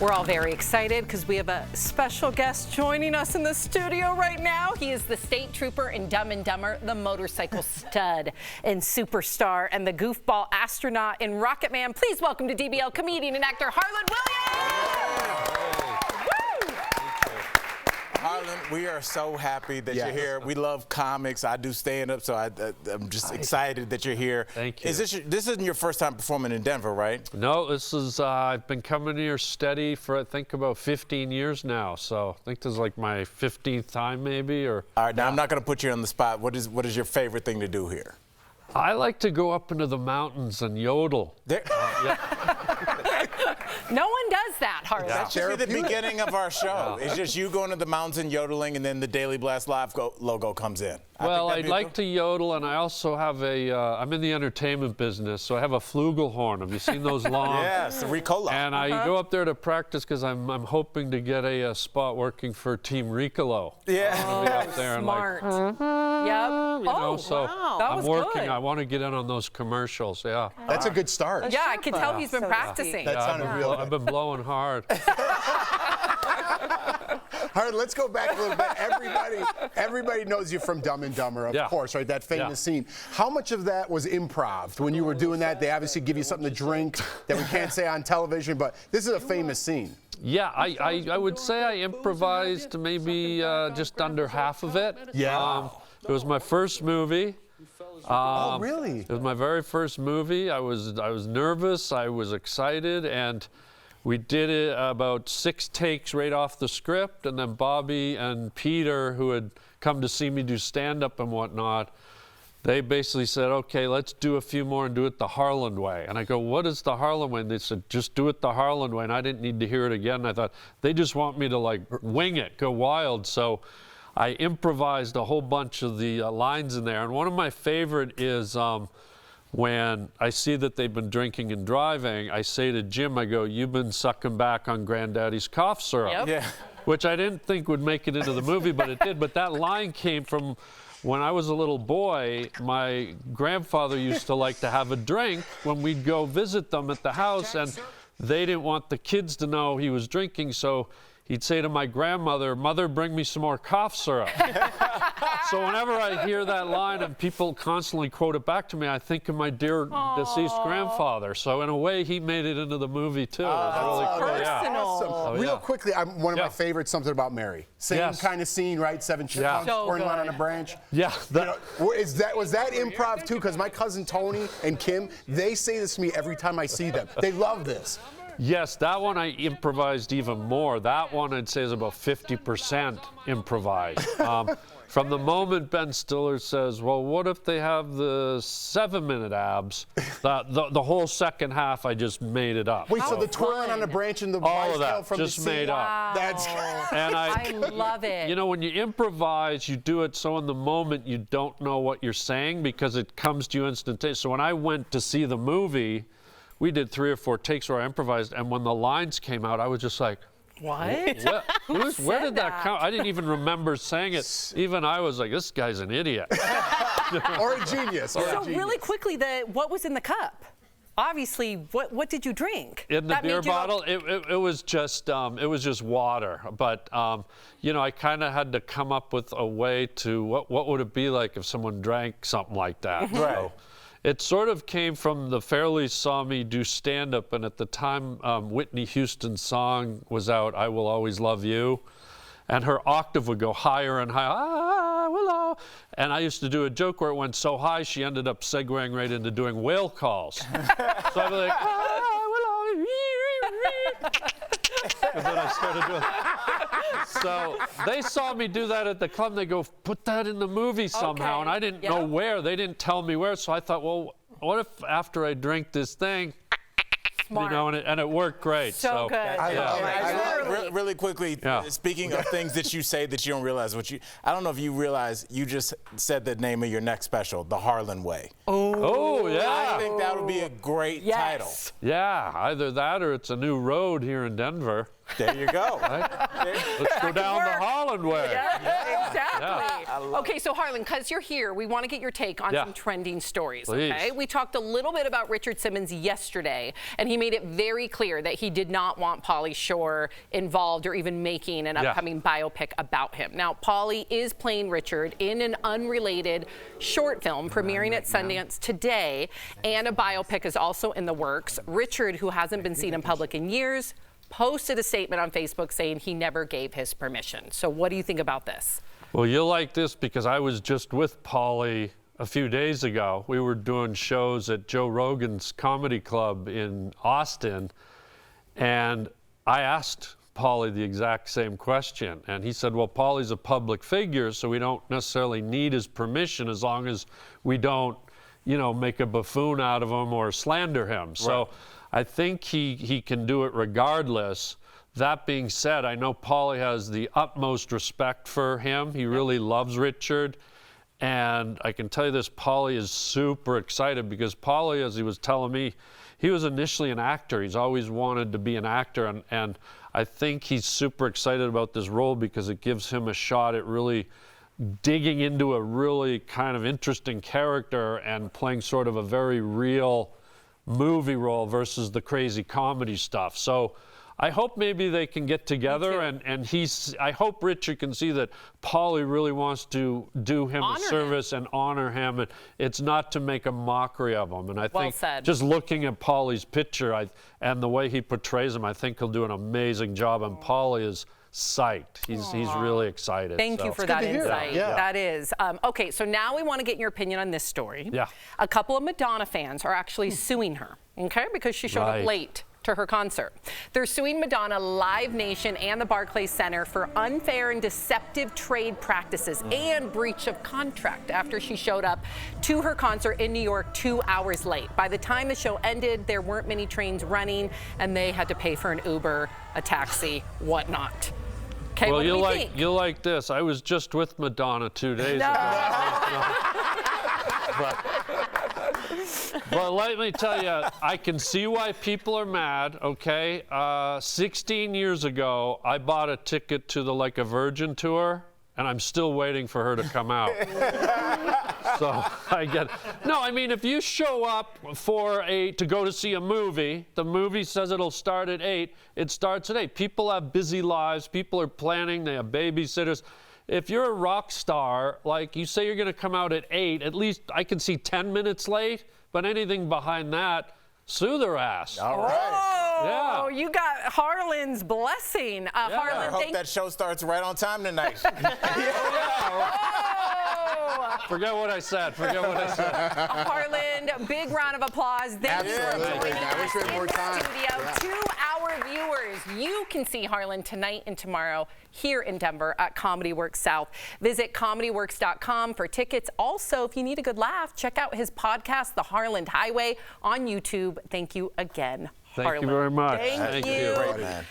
We're all very excited because we have a special guest joining us in the studio right now. He is the state trooper in Dumb and Dumber, the motorcycle stud and superstar, and the goofball astronaut in Rocket Man. Please welcome to DBL comedian and actor Harland Williams. Harland, we are so happy that you're here. We love comics. I do stand-up, so I'm just excited that you're here. Thank you. This isn't your first time performing in Denver, right? No, this is, I've been coming here steady for, I think, about 15 years now. So I think this is like my 15th time, maybe. Or All right, now I'm not going to put you on the spot. What is your favorite thing to do here? I like to go up into the mountains and yodel. No one does that, Harland. That should be the beginning of our show. It's just you going to the mountains and yodeling, and then the Daily Blast Live logo comes in. Well, I'd like to yodel, and I also have a, I'm in the entertainment business, so I have a flugelhorn. Have you seen those long? Yes, the Ricola. And I go up there to practice because I'm hoping to get a spot working for Team Ricolo. Yeah. I'll be up there and Smart. like, Yep. you know, so That I'm was working. good. I want to get in on those commercials, yeah. That's a good start. Yeah, I can tell he's been practicing. That sounded real I've been blowing hard. Harland, let's go back a little bit. Everybody knows you from Dumb and Dumber, of course, right? That famous scene. How much of that was improv? When you were doing that, they obviously give you something to drink that we can't say on television, but this is a famous scene. Yeah, I would say I improvised maybe just under half of it. Yeah. It was my first movie. Oh, really? It was my very first movie. I was nervous, I was excited, and we did it about 6 takes right off the script, and then Bobby and Peter, who had come to see me do stand-up and whatnot, they basically said, okay, let's do a few more and do it the Harland way. And I go, what is the Harland way? And they said, just do it the Harland way. And I didn't need to hear it again. And I thought, they just want me to like wing it, go wild. So I improvised a whole bunch of the lines in there. And one of my favorite is when I see that they've been drinking and driving, I say to Jim, I go, you've been sucking back on Granddaddy's cough syrup. Yep. Yeah. Which I didn't think would make it into the movie, but it did. But that line came from when I was a little boy. My grandfather used to like to have a drink when we'd go visit them at the house, and they didn't want the kids to know he was drinking, so he'd say to my grandmother, Mother, bring me some more cough syrup. So whenever I hear that line and people constantly quote it back to me, I think of my dear deceased grandfather. So in a way, he made it into the movie too. It was really cool. Personal. Awesome. Real quickly, one of my favorites, Something About Mary. Same kind of scene, right? 7 chipmunks pouring around on a branch. Yeah. Was that improv too? Because my cousin Tony and Kim, they say this to me every time I see them. They love this. Yes, that one I improvised even more. That one I'd say is about 50% improvised. From the moment Ben Stiller says, well, what if they have the 7-minute abs? The whole second half, I just made it up. Wait, so the twirling on the branch and the all of tail that from just the sea? made up. That's And I love it. You know, when you improvise, you do it so in the moment you don't know what you're saying because it comes to you instantaneously. So when I went to see the movie, we did 3 or 4 takes where I improvised, and when the lines came out, I was just like, What? where did that come? I didn't even remember saying it. Even I was like, this guy's an idiot. or a genius. So really quickly, what was in the cup? Obviously, what did you drink? In the beer bottle, it was just water. But you know, I kind of had to come up with a way to what would it be like if someone drank something like that. Right. So, it sort of came from the Fairleys saw me do stand-up, and at the time, Whitney Houston's song was out, I Will Always Love You, and her octave would go higher and higher, I will always, and I used to do a joke where it went so high, she ended up segueing right into doing whale calls. So I'd be like, I will always, and then I started doing So they saw me do that at the club, and they go, put that in the movie somehow. And I didn't know where. They didn't tell me where. So I thought, well, what if after I drink this thing, Smart. you know, and it worked great. So good. Really quickly, speaking of things that you say that you don't realize, I don't know if you realize, you just said the name of your next special, The Harland Way. Oh, yeah. I think that would be a great title. Yeah, either that or it's a new road here in Denver. There you go. Right? Let's go down the Harland way. Yeah, exactly. Yeah. Okay, so Harland, because you're here, we want to get your take on some trending stories. Please. Okay, we talked a little bit about Richard Simmons yesterday, and he made it very clear that he did not want Pauly Shore involved or even making an upcoming biopic about him. Now, Pauly is playing Richard in an unrelated short film premiering at Sundance today, and a biopic is also in the works. Richard, who hasn't been seen in public in years, posted a statement on Facebook saying he never gave his permission. So what do you think about this? Well, you'll like this because I was just with Pauly a few days ago. We were doing shows at Joe Rogan's Comedy Club in Austin, and I asked Pauly the exact same question, and he said, well, Pauly's a public figure, so we don't necessarily need his permission as long as we don't, you know, make a buffoon out of him or slander him. So I think he can do it regardless. That being said, I know Pauly has the utmost respect for him. He really loves Richard. And I can tell you this, Pauly is super excited because Pauly, as he was telling me, he was initially an actor. He's always wanted to be an actor. And I think he's super excited about this role because it gives him a shot at really digging into a really kind of interesting character and playing sort of a very real movie role versus the crazy comedy stuff. So I hope maybe they can get together, and I hope Richard can see that Pauly really wants to do him a service and honor him, and it's not to make a mockery of him. And I think just looking at Pauly's picture and the way he portrays him, I think he'll do an amazing job, and Pauly is psyched. He's really excited. Thank you for that insight. That is. Okay, so now we want to get your opinion on this story. Yeah. A couple of Madonna fans are actually suing her, okay, because she showed up late to her concert. They're suing Madonna, Live Nation, and the Barclays Center for unfair and deceptive trade practices and breach of contract after she showed up to her concert in New York 2 hours late. By the time the show ended, there weren't many trains running, and they had to pay for an Uber, a taxi, whatnot. Okay, well, what do we think? You'll like this. I was just with Madonna 2 days ago. But let me tell you, I can see why people are mad, okay? 16 years ago, I bought a ticket to the Like a Virgin tour, and I'm still waiting for her to come out. So I get, no, I mean, if you show up to go to see a movie, the movie says it'll start at 8, it starts at 8. People have busy lives, people are planning, they have babysitters. If you're a rock star, like you say you're gonna come out at 8, at least I can see 10 minutes late, but anything behind that, sue their ass. All right. Oh, you got Harland's blessing. Harland, I hope that show starts right on time tonight. Forget what I said. Harland, big round of applause. Thank you for joining us in the studio. 2-hour viewers. You can see Harland tonight and tomorrow here in Denver at Comedy Works South. Visit comedyworks.com for tickets. Also, if you need a good laugh, check out his podcast, The Harland Highway, on YouTube. Thank you again, Harland. Thank you very much. Thank you. Great, man.